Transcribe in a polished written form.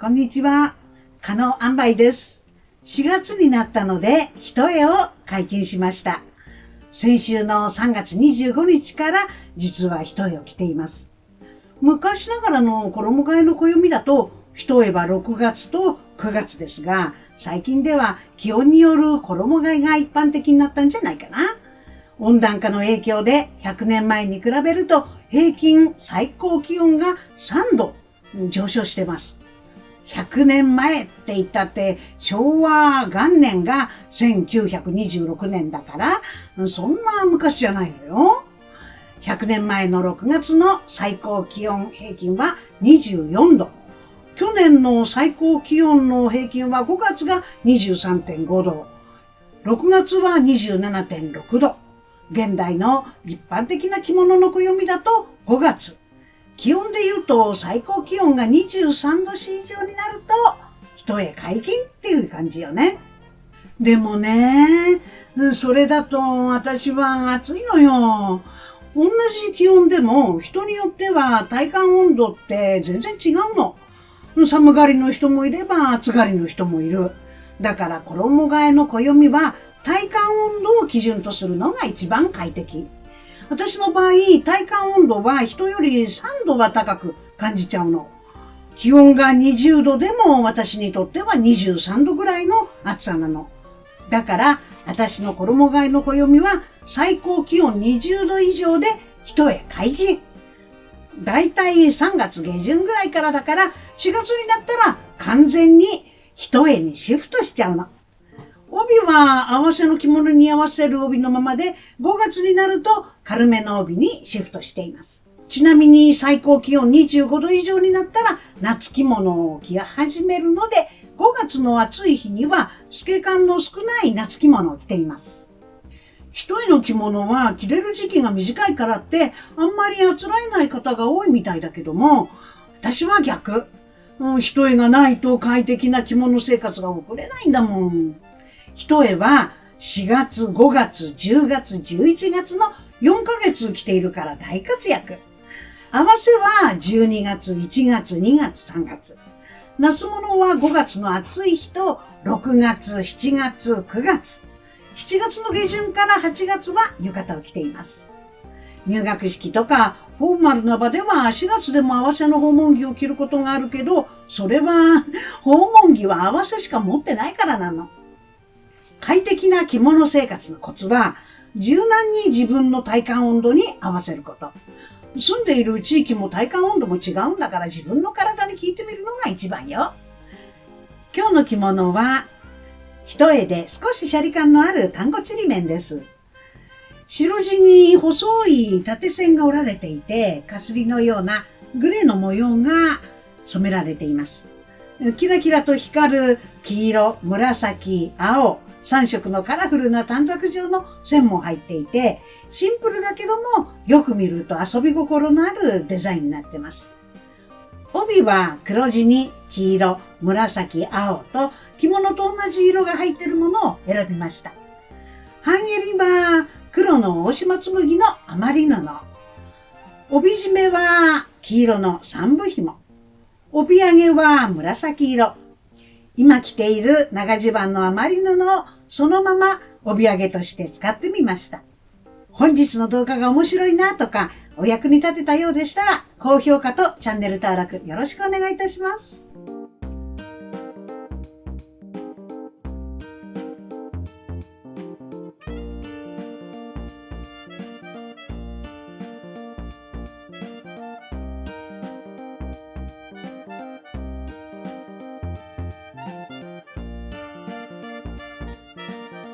こんにちは。加納塩梅です。4月になったので、一重を解禁しました。先週の3月25日から実は一重を着ています。昔ながらの衣替えの暦だと、一重は6月と9月ですが、最近では気温による衣替えが一般的になったんじゃないかな。温暖化の影響で100年前に比べると平均最高気温が3度上昇してます。100年前って言ったって昭和元年が1926年だからそんな昔じゃないのよ。100年前の6月の最高気温平均は24度。去年の最高気温の平均は5月が 23.5 度。6月は 27.6 度。現代の一般的な着物の暦だと5月。気温で言うと最高気温が23度以上になると一重解禁っていう感じよね。でもね、それだと私は暑いのよ。同じ気温でも人によっては体感温度って全然違うの。寒がりの人もいれば暑がりの人もいる。だから衣替えの暦は体感温度を基準とするのが一番快適。私の場合、体感温度は人より3度は高く感じちゃうの。気温が20度でも私にとっては23度ぐらいの暑さなの。だから私の衣替えの暦は最高気温20度以上で一重解禁。だいたい3月下旬ぐらいからだから4月になったら完全に一重にシフトしちゃうの。帯は合わせの着物に合わせる帯のままで5月になると軽めの帯にシフトしています。ちなみに最高気温25度以上になったら夏着物を着始めるので5月の暑い日には透け感の少ない夏着物を着ています。一重の着物は着れる時期が短いからってあんまりあつらえない方が多いみたいだけども、私は逆。一重がないと快適な着物生活が送れないんだもん。一重は4月、5月、10月、11月の4ヶ月着ているから大活躍。合わせは12月、1月、2月、3月。夏物は5月の暑い日と6月、7月、9月。7月の下旬から8月は浴衣を着ています。入学式とかフォーマルな場では4月でも合わせの訪問着を着ることがあるけど、それは訪問着は合わせしか持ってないからなの。快適な着物生活のコツは、柔軟に自分の体感温度に合わせること。住んでいる地域も体感温度も違うんだから自分の体に聞いてみるのが一番よ。今日の着物は、一重で少しシャリ感のある丹後ちりめんです。白地に細い縦線が織られていて、かすりのようなグレーの模様が染められています。キラキラと光る黄色、紫、青、3色のカラフルな短冊状の線も入っていて、シンプルだけどもよく見ると遊び心のあるデザインになっています。帯は黒地に黄色、紫、青と着物と同じ色が入っているものを選びました。半襟は黒の大島紬の余り布。帯締めは黄色の三分紐。帯揚げは紫色。今着ている長襦袢の余り布をそのまま帯揚げとして使ってみました。本日の動画が面白いなとかお役に立てたようでしたら高評価とチャンネル登録よろしくお願いいたします。